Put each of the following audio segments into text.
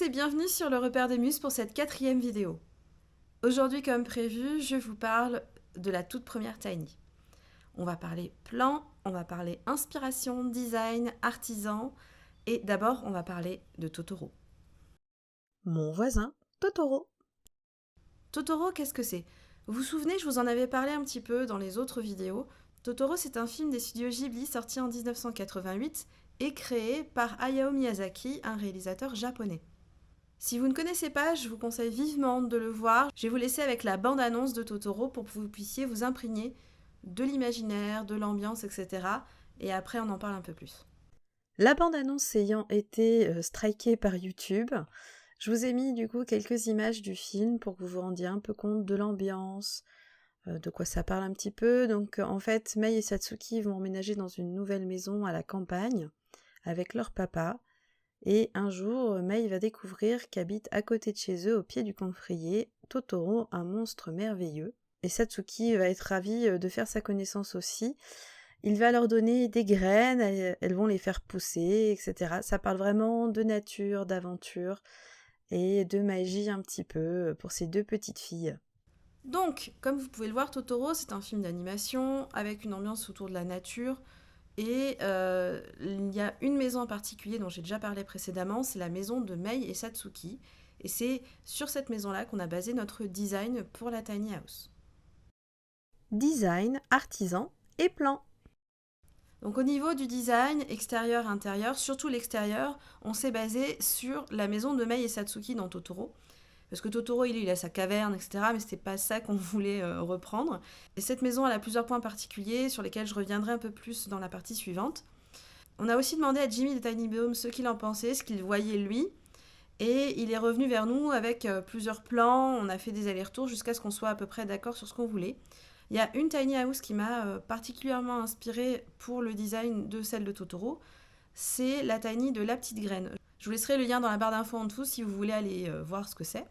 et bienvenue sur le Repère des Muses pour cette 4e vidéo. Aujourd'hui, comme prévu, je vous parle de la toute première Tiny. On va parler plan, on va parler inspiration, design, artisan et d'abord on va parler de Totoro. Mon voisin, Totoro. Totoro, qu'est-ce que c'est? Vous vous souvenez, je vous en avais parlé un petit peu dans les autres vidéos. Totoro, c'est un film des studios Ghibli sorti en 1988 et créé par Hayao Miyazaki, un réalisateur japonais. Si vous ne connaissez pas, je vous conseille vivement de le voir. Je vais vous laisser avec la bande-annonce de Totoro pour que vous puissiez vous imprégner de l'imaginaire, de l'ambiance, etc. Et après, on en parle un peu plus. La bande-annonce ayant été strikée par YouTube, je vous ai mis du coup quelques images du film pour que vous vous rendiez un peu compte de l'ambiance, de quoi ça parle un petit peu. Donc en fait, Mei et Satsuki vont emménager dans une nouvelle maison à la campagne avec leur papa. Et un jour, Mei va découvrir qu'habite à côté de chez eux, au pied du camphrier, Totoro, un monstre merveilleux. Et Satsuki va être ravie de faire sa connaissance aussi. Il va leur donner des graines, elles vont les faire pousser, etc. Ça parle vraiment de nature, d'aventure et de magie un petit peu pour ces deux petites filles. Donc, comme vous pouvez le voir, Totoro, c'est un film d'animation avec une ambiance autour de la nature. Et il y a une maison en particulier dont j'ai déjà parlé précédemment, c'est la maison de Mei et Satsuki. Et c'est sur cette maison-là qu'on a basé notre design pour la tiny house. Design, artisan et plan. Donc au niveau du design, extérieur-intérieur, surtout l'extérieur, on s'est basé sur la maison de Mei et Satsuki dans Totoro. Parce que Totoro, il a sa caverne, etc. Mais c'était pas ça qu'on voulait reprendre. Et cette maison, elle a plusieurs points particuliers sur lesquels je reviendrai un peu plus dans la partie suivante. On a aussi demandé à Jimmy de Tiny Boom ce qu'il en pensait, ce qu'il voyait lui. Et il est revenu vers nous avec plusieurs plans. On a fait des allers-retours jusqu'à ce qu'on soit à peu près d'accord sur ce qu'on voulait. Il y a une tiny house qui m'a particulièrement inspirée pour le design de celle de Totoro. C'est la tiny de la petite graine. Je vous laisserai le lien dans la barre d'infos en dessous si vous voulez aller voir ce que c'est.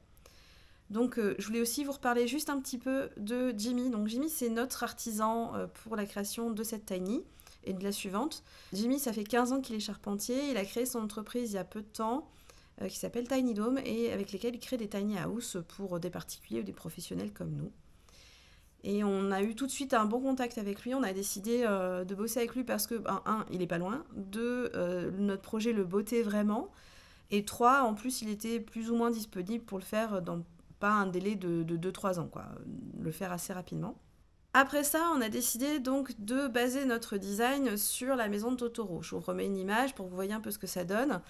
Donc je voulais aussi vous reparler juste un petit peu de Jimmy. Donc Jimmy, c'est notre artisan pour la création de cette tiny et de la suivante. Jimmy, ça fait 15 ans qu'il est charpentier. Il a créé son entreprise il y a peu de temps qui s'appelle Tiny Dome et avec lesquels il crée des tiny house pour des particuliers ou des professionnels comme nous. Et on a eu tout de suite un bon contact avec lui. On a décidé de bosser avec lui parce que, il est pas loin. Deux, notre projet le bottait vraiment. Et trois, en plus, il était plus ou moins disponible pour le faire dans pas un délai de 2-3 ans, quoi. Le faire assez rapidement. Après ça, on a décidé donc de baser notre design sur la maison de Totoro. Je vous remets une image pour que vous voyez un peu ce que ça donne.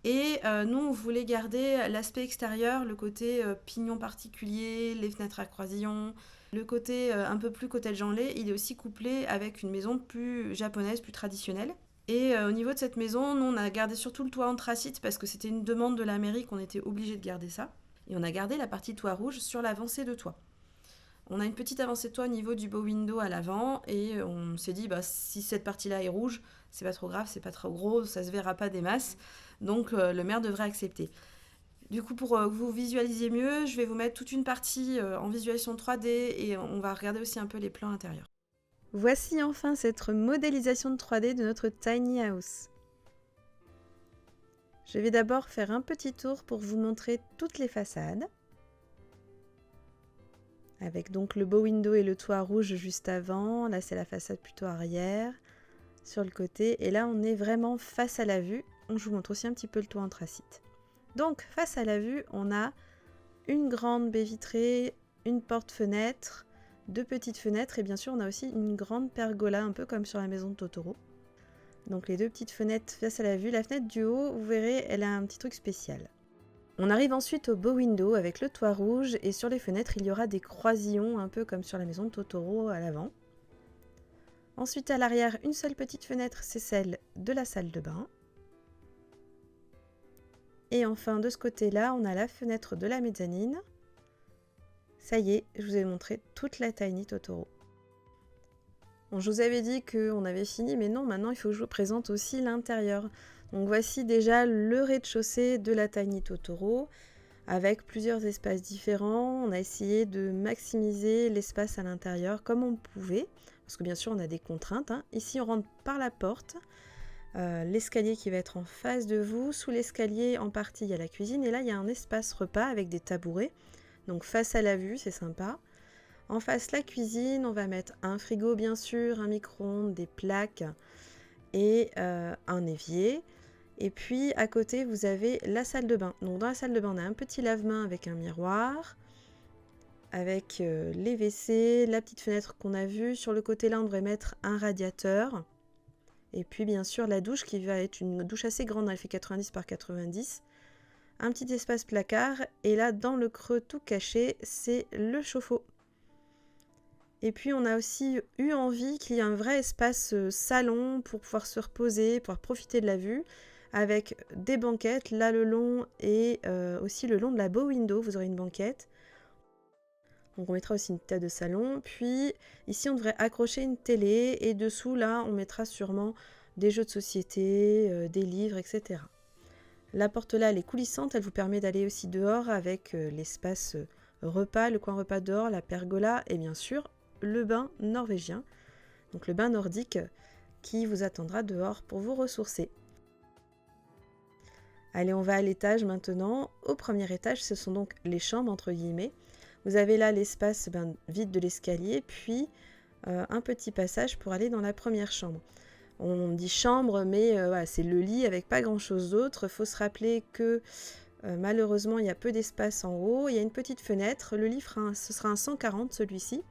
Et nous, on voulait garder l'aspect extérieur, le côté pignon particulier, les fenêtres à croisillon, le côté un peu plus cottage en lait. Il est aussi couplé avec une maison plus japonaise, plus traditionnelle. Et au niveau de cette maison, nous, on a gardé surtout le toit anthracite parce que c'était une demande de la mairie qu'on était obligé de garder ça. Et on a gardé la partie toit rouge sur l'avancée de toit. On a une petite avancée de toit au niveau du bow window à l'avant et on s'est dit, si cette partie-là est rouge, c'est pas trop grave, c'est pas trop gros, ça se verra pas des masses. Donc le maire devrait accepter. Du coup, pour que vous visualisiez mieux, je vais vous mettre toute une partie en visualisation 3D et on va regarder aussi un peu les plans intérieurs. Voici enfin cette modélisation de 3D de notre tiny house. Je vais d'abord faire un petit tour pour vous montrer toutes les façades. Avec donc le beau window et le toit rouge juste avant. Là, c'est la façade plutôt arrière, sur le côté. Et là, on est vraiment face à la vue. Je vous montre aussi un petit peu le toit anthracite. Donc, face à la vue, on a une grande baie vitrée, une porte-fenêtre, deux petites fenêtres. Et bien sûr, on a aussi une grande pergola, un peu comme sur la maison de Totoro. Donc, les deux petites fenêtres face à la vue. La fenêtre du haut, vous verrez, elle a un petit truc spécial. On arrive ensuite au beau window avec le toit rouge et sur les fenêtres il y aura des croisillons un peu comme sur la maison de Totoro à l'avant. Ensuite à l'arrière une seule petite fenêtre, c'est celle de la salle de bain. Et enfin de ce côté-là on a la fenêtre de la mezzanine. Ça y est, je vous ai montré toute la tiny Totoro. Bon, je vous avais dit qu'on avait fini mais non, maintenant il faut que je vous présente aussi l'intérieur. Donc voici déjà le rez-de-chaussée de la tiny Totoro. Avec plusieurs espaces différents, on a essayé de maximiser l'espace à l'intérieur comme on pouvait, parce que bien sûr on a des contraintes. Ici on rentre par la porte, l'escalier qui va être en face de vous. Sous l'escalier, en partie, il y a la cuisine. Et là, il y a un espace repas avec des tabourets. Donc face à la vue, c'est sympa. En face, la cuisine, on va mettre un frigo, bien sûr, un micro-ondes, des plaques et un évier. Et puis, à côté, vous avez la salle de bain. Donc, dans la salle de bain, on a un petit lave-main avec un miroir, avec les WC, la petite fenêtre qu'on a vue. Sur le côté, là, on devrait mettre un radiateur. Et puis, bien sûr, la douche qui va être une douche assez grande. Elle fait 90 par 90. Un petit espace placard. Et là, dans le creux tout caché, c'est le chauffe-eau. Et puis, on a aussi eu envie qu'il y ait un vrai espace salon pour pouvoir se reposer, pouvoir profiter de la vue, avec des banquettes, là le long et aussi le long de la bow window, vous aurez une banquette. Donc on mettra aussi une table de salon. Puis ici, on devrait accrocher une télé et dessous, là, on mettra sûrement des jeux de société, des livres, etc. La porte là, elle est coulissante, elle vous permet d'aller aussi dehors avec l'espace repas, le coin repas dehors, la pergola et bien sûr le bain norvégien, donc le bain nordique qui vous attendra dehors pour vous ressourcer. Allez, on va à l'étage maintenant. Au premier étage, ce sont donc les chambres entre guillemets. Vous avez là l'espace vide de l'escalier, puis un petit passage pour aller dans la première chambre. On dit chambre, mais voilà, c'est le lit avec pas grand chose d'autre. Il faut se rappeler que malheureusement, il y a peu d'espace en haut. Il y a une petite fenêtre. Le lit, ce sera un 140 celui-ci.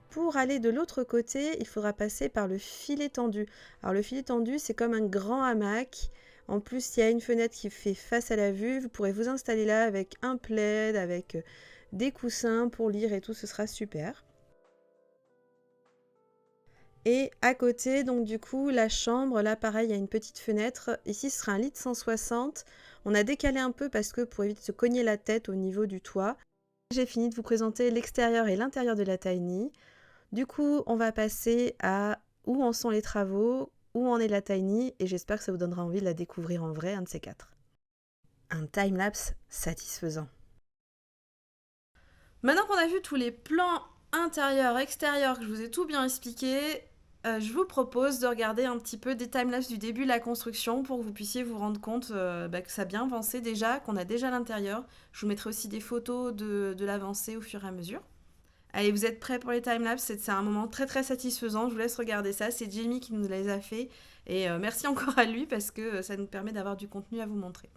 Pour aller de l'autre côté, il faudra passer par le filet tendu. Alors le filet tendu, c'est comme un grand hamac. En plus, il y a une fenêtre qui fait face à la vue. Vous pourrez vous installer là avec un plaid, avec des coussins pour lire et tout, ce sera super. Et à côté, donc du coup, la chambre, là pareil, il y a une petite fenêtre. Ici, ce sera un lit de 160. On a décalé un peu parce que pour éviter de se cogner la tête au niveau du toit. J'ai fini de vous présenter l'extérieur et l'intérieur de la tiny. Du coup, on va passer à où en sont les travaux, où en est la tiny, et j'espère que ça vous donnera envie de la découvrir en vrai, un de ces quatre. Un timelapse satisfaisant. Maintenant qu'on a vu tous les plans intérieurs, extérieurs, que je vous ai tout bien expliqué, je vous propose de regarder un petit peu des timelapses du début de la construction pour que vous puissiez vous rendre compte que ça a bien avancé déjà, qu'on a déjà l'intérieur. Je vous mettrai aussi des photos de l'avancée au fur et à mesure. Allez, vous êtes prêts pour les timelapses? C'est un moment très très satisfaisant. Je vous laisse regarder ça. C'est Jamie qui nous les a fait. Et merci encore à lui parce que ça nous permet d'avoir du contenu à vous montrer.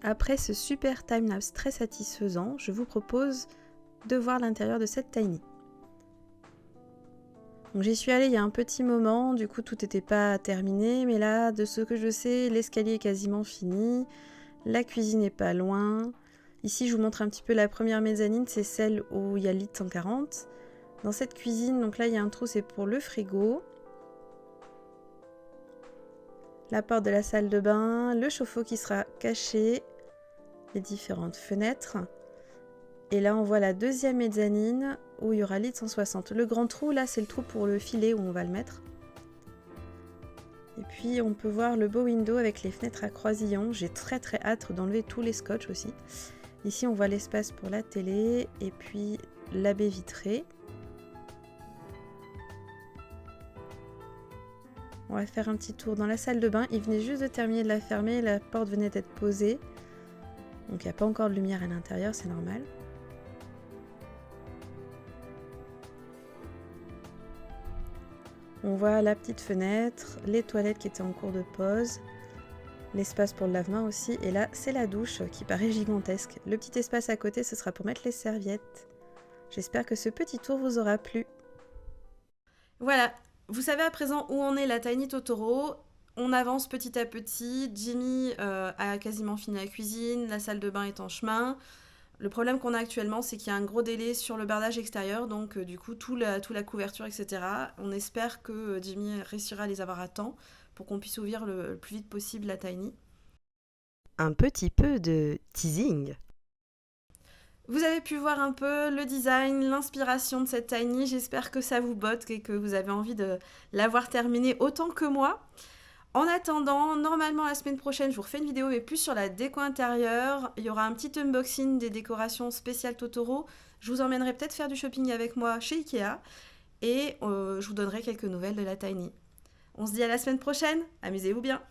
Après ce super timelapse très satisfaisant, je vous propose de voir l'intérieur de cette tiny. Donc j'y suis allée il y a un petit moment, du coup tout n'était pas terminé, mais là, de ce que je sais, l'escalier est quasiment fini, la cuisine n'est pas loin. Ici, je vous montre un petit peu la première mezzanine, c'est celle où il y a le lit de 140. Dans cette cuisine, donc là, il y a un trou, c'est pour le frigo. La porte de la salle de bain, le chauffe-eau qui sera caché, les différentes fenêtres. Et là, on voit la deuxième mezzanine où il y aura lit de 160. Le grand trou, là, c'est le trou pour le filet où on va le mettre. Et puis, on peut voir le beau window avec les fenêtres à croisillons. J'ai très hâte d'enlever tous les scotch aussi. Ici, on voit l'espace pour la télé et puis la baie vitrée. On va faire un petit tour dans la salle de bain. Il venait juste de terminer de la fermer, la porte venait d'être posée. Donc il n'y a pas encore de lumière à l'intérieur, c'est normal. On voit la petite fenêtre, les toilettes qui étaient en cours de pause, l'espace pour le lave-main aussi. Et là, c'est la douche qui paraît gigantesque. Le petit espace à côté, ce sera pour mettre les serviettes. J'espère que ce petit tour vous aura plu. Voilà, vous savez à présent où en est la Tiny Totoro. On avance petit à petit. Jimmy a quasiment fini la cuisine, la salle de bain est en chemin. Le problème qu'on a actuellement, c'est qu'il y a un gros délai sur le bardage extérieur, donc du coup, toute la couverture, etc. On espère que Jimmy réussira à les avoir à temps pour qu'on puisse ouvrir le plus vite possible la Tiny. Un petit peu de teasing. Vous avez pu voir un peu le design, l'inspiration de cette Tiny. J'espère que ça vous botte et que vous avez envie de l'avoir terminée autant que moi. En attendant, normalement la semaine prochaine, je vous refais une vidéo mais plus sur la déco intérieure. Il y aura un petit unboxing des décorations spéciales Totoro. Je vous emmènerai peut-être faire du shopping avec moi chez Ikea. Et je vous donnerai quelques nouvelles de la Tiny. On se dit à la semaine prochaine. Amusez-vous bien.